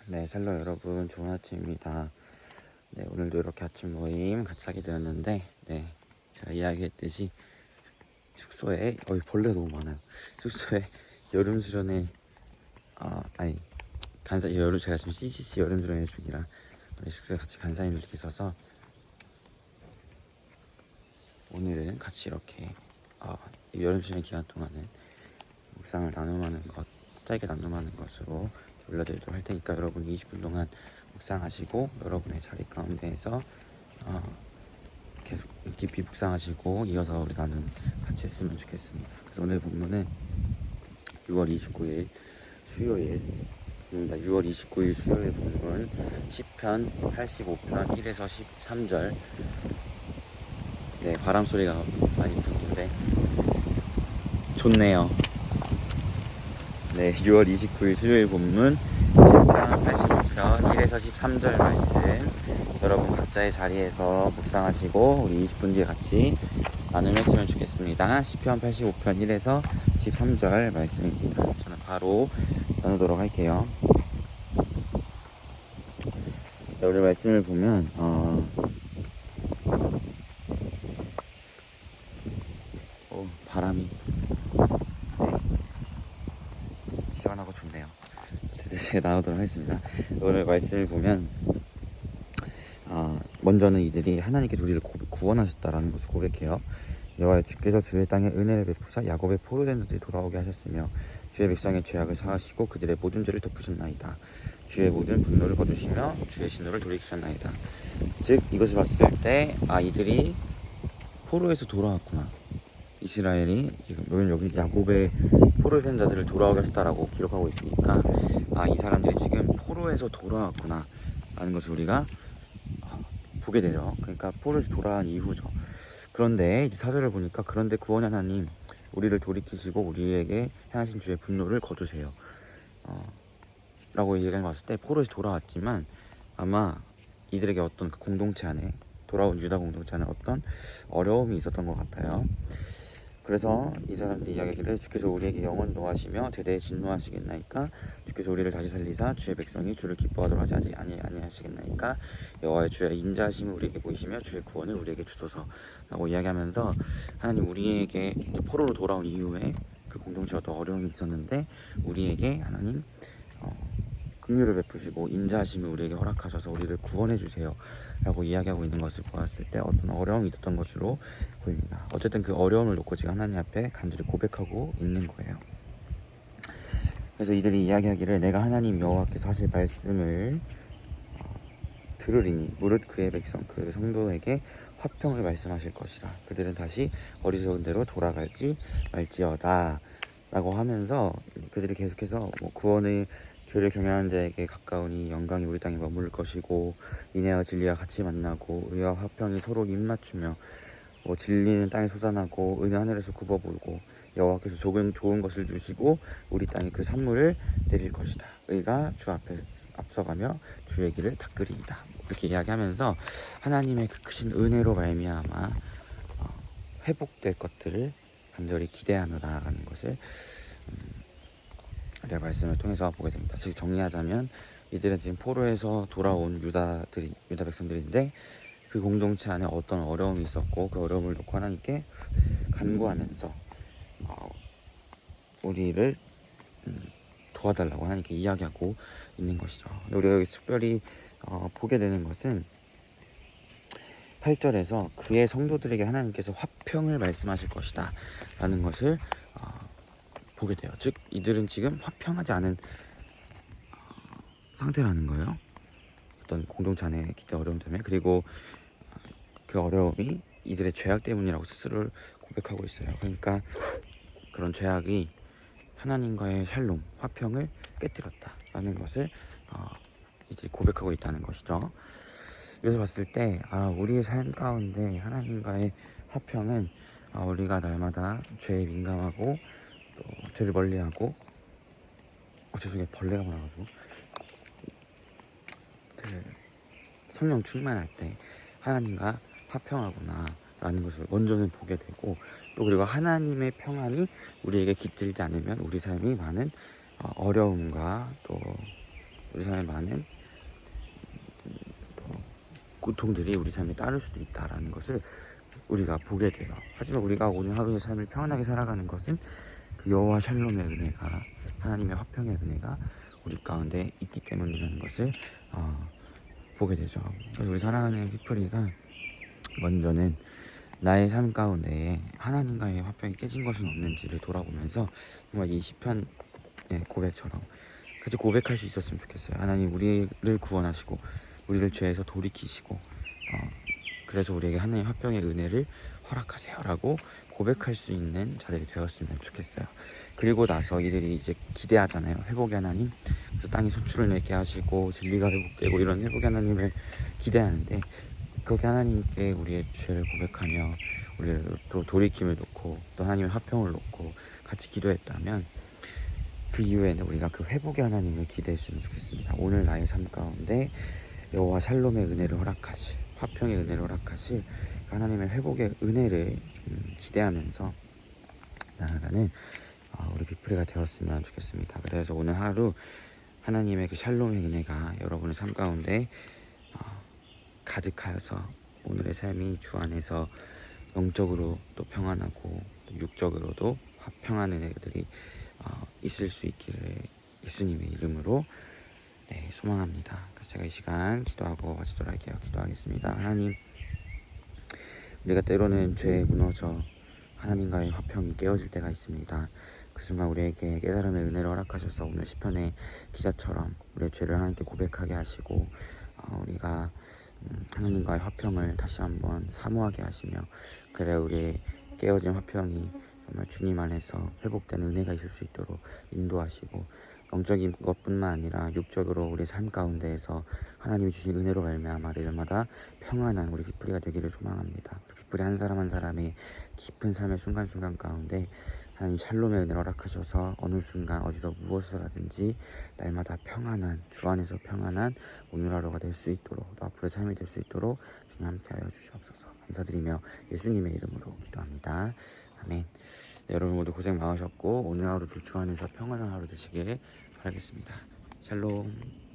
네, 샬롬 여러분, 좋은 아침입니다. 네, 오늘도 이렇게 아침 모임 같이 하게 되었는데, 네, 제가 이야기했듯이 숙소에, 벌레가 너무 많아요. 숙소에 여름 수련회, 제가 지금 CCC 여름 수련회 중이라 우리 숙소에 같이 간사님들 계셔서 오늘은 같이 이렇게 이 여름 수련회 기간 동안은 묵상을 나눔하는 것, 짧게 나눔하는 것으로 올려드리도록 할 테니까 여러분 20분 동안 묵상하시고 여러분의 자리 가운데에서 계속 깊이 묵상하시고 이어서 우리 나눔 같이 했으면 좋겠습니다. 그래서 오늘 본문은 6월 29일 수요일입니다. 6월 29일 수요일 본문 10편 85편 1에서 13절. 네, 바람 소리가 많이 듣는데 좋네요. 네, 6월 29일 수요일 본문 10편 85편 1에서 13절 말씀 여러분 각자의 자리에서 묵상하시고 우리 20분 뒤에 같이 나눔했으면 좋겠습니다. 10편 85편 1에서 13절 말씀입니다. 저는 바로 나누도록 할게요. 네, 오늘 말씀을 보면 바람이 시원하고 좋네요. 제가 나누도록 하겠습니다. 오늘 말씀을 보면 먼저는 이들이 하나님께 우리를 구원하셨다라는 것을 고백해요. 여호와 주께서 주의 땅에 은혜를 베푸사 야곱의 포로된 자들이 돌아오게 하셨으며 주의 백성의 죄악을 사하시고 그들의 모든 죄를 덮으셨나이다. 주의 모든 분노를 거두시며 주의 진노를 돌이키셨나이다. 즉 이것을 봤을 때 이들이 포로에서 돌아왔구나. 이스라엘이 지금 여기 야곱의 포로된 자들을 돌아오게 하셨다라고 기록하고 있으니까 이 사람들이 지금 포로에서 돌아왔구나 라는 것을 우리가 보게 되죠. 그러니까 포로에서 돌아온 이후죠. 그런데 이제 4절을 보니까 그런데 구원 하나님 우리를 돌이키시고 우리에게 행하신 주의 분노를 거두세요 라고 얘기해 봤을 때 포로에서 돌아왔지만 아마 이들에게 어떤 그 공동체 안에 돌아온 유다 공동체 안에 어떤 어려움이 있었던 것 같아요. 그래서 이 사람들이 이야기하기를 주께서 우리에게 영원히 노하시며 대대에 진노하시겠나이까 주께서 우리를 다시 살리사 주의 백성이 주를 기뻐하도록 하지 아니하시겠나이까 여호와의 주의 인자하심을 우리에게 보이시며 주의 구원을 우리에게 주소서 라고 이야기하면서 하나님 우리에게 포로로 돌아온 이후에 그 공동체가 더 어려움이 있었는데 우리에게 하나님 긍휼을 베푸시고 인자하심을 우리에게 허락하셔서 우리를 구원해 주세요 라고 이야기하고 있는 것을 보았을 때 어떤 어려움이 있었던 것으로 보입니다. 어쨌든 그 어려움을 놓고 지금 하나님 앞에 간절히 고백하고 있는 거예요. 그래서 이들이 이야기하기를 내가 하나님 여호와께서 하실 말씀을 들으리니 무릇 그의 백성 그 성도에게 화평을 말씀하실 것이라 그들은 다시 어리석은 대로 돌아갈지 말지어다 라고 하면서 그들이 계속해서 구원의 교를 경외하는 자에게 가까우니 영광이 우리 땅에 머물 것이고 인애와 진리와 같이 만나고 의와 화평이 서로 입맞추며 진리는 땅에 솟아나고 은혜 하늘에서 굽어불고 여호와께서 좋은 것을 주시고 우리 땅에 그 산물을 내릴 것이다. 의가 주 앞에 앞서가며 주의 길을 닦으리이다. 이렇게 이야기하면서 하나님의 그 크신 은혜로 말미암아 회복될 것들을 간절히 기대하노라라는 것을 우리가 말씀을 통해서 보게 됩니다. 즉 정리하자면 이들은 지금 포로에서 돌아온 유다 백성들인데 그 공동체 안에 어떤 어려움이 있었고 그 어려움을 놓고 하나님께 간구하면서 우리를 도와달라고 하나님께 이야기하고 있는 것이죠. 우리가 여기 특별히 보게 되는 것은 8절에서 그의 성도들에게 하나님께서 화평을 말씀하실 것이다 라는 것을 보게 돼요. 즉 이들은 지금 화평하지 않은 상태라는 거예요. 어떤 공동체 안에 기대 어려움 때문에. 그리고 그 어려움이 이들의 죄악 때문이라고 스스로를 고백하고 있어요. 그러니까 그런 죄악이 하나님과의 샬롬, 화평을 깨뜨렸다라는 것을 이제 고백하고 있다는 것이죠. 여기서 봤을 때 우리의 삶 가운데 하나님과의 화평은 우리가 날마다 죄에 민감하고 또 죄를 멀리하고 죄송해요, 벌레가 많아가지고 그 성령 충만할 때 하나님과 화평하구나 라는 것을 먼저는 보게 되고 또 그리고 하나님의 평안이 우리에게 깃들지 않으면 우리 삶이 많은 어려움과 또 우리 삶에 많은 고통들이 우리 삶에 따를 수도 있다라는 것을 우리가 보게 돼요. 하지만 우리가 오늘 하루의 삶을 평안하게 살아가는 것은 그 여호와 샬롬의 은혜가, 하나님의 화평의 은혜가 우리 가운데 있기 때문이라는 것을 보게 되죠. 그래서 우리 사랑하는 피플이가 먼저는 나의 삶 가운데 하나님과의 화평이 깨진 것은 없는지를 돌아보면서 정말 이 시편의 고백처럼 같이 고백할 수 있었으면 좋겠어요. 하나님, 우리를 구원하시고 우리를 죄에서 돌이키시고 그래서 우리에게 하나님의 화평의 은혜를 허락하세요라고 고백할 수 있는 자들이 되었으면 좋겠어요. 그리고 나서 이들이 이제 기대하잖아요. 회복의 하나님, 그래서 땅이 소출을 내게 하시고 진리가 회복되고 이런 회복의 하나님을 기대하는데, 그렇게 하나님께 우리의 죄를 고백하며 우리를 또 돌이킴을 놓고 또 하나님의 화평을 놓고 같이 기도했다면, 그 이후에는 우리가 그 회복의 하나님을 기대했으면 좋겠습니다. 오늘 나의 삶 가운데 여호와 샬롬의 은혜를 허락하실, 화평의 은혜를 허락하실 하나님의 회복의 은혜를 좀 기대하면서 나아가는 우리 비프리가 되었으면 좋겠습니다. 그래서 오늘 하루 하나님의 그 샬롬의 은혜가 여러분의 삶 가운데 가득하여서 오늘의 삶이 주 안에서 영적으로 또 평안하고 또 육적으로도 화평한 은혜들이 있을 수 있기를 예수님의 이름으로 소망합니다. 그래서 제가 이 시간 기도하고 마치도록 할게요. 기도하겠습니다. 하나님, 우리가 때로는 죄에 무너져 하나님과의 화평이 깨어질 때가 있습니다. 그 순간 우리에게 깨달음의 은혜를 허락하셔서 오늘 시편의 기자처럼 우리의 죄를 하나님께 고백하게 하시고 우리가 하나님과의 화평을 다시 한번 사모하게 하시며, 그래 우리의 깨어진 화평이 정말 주님 안에서 회복되는 은혜가 있을 수 있도록 인도하시고, 영적인 것뿐만 아니라 육적으로 우리 삶 가운데에서 하나님이 주신 은혜로 말미암아 내일마다 평안한 우리 비프리가 되기를 소망합니다. 비프리 한 사람 한 사람의 깊은 삶의 순간순간 가운데 하나님 샬롬의 은혜를 허락하셔서 어느 순간 어디서 무엇을 하든지 날마다 평안한, 주 안에서 평안한 오늘 하루가 될 수 있도록, 또 앞으로의 삶이 될 수 있도록 주님 함께하여 주시옵소서. 감사드리며 예수님의 이름으로 기도합니다. 아멘. 네, 여러분 모두 고생 많으셨고 오늘 하루도 주 안에서 평안한 하루 되시길 바라겠습니다. 샬롬.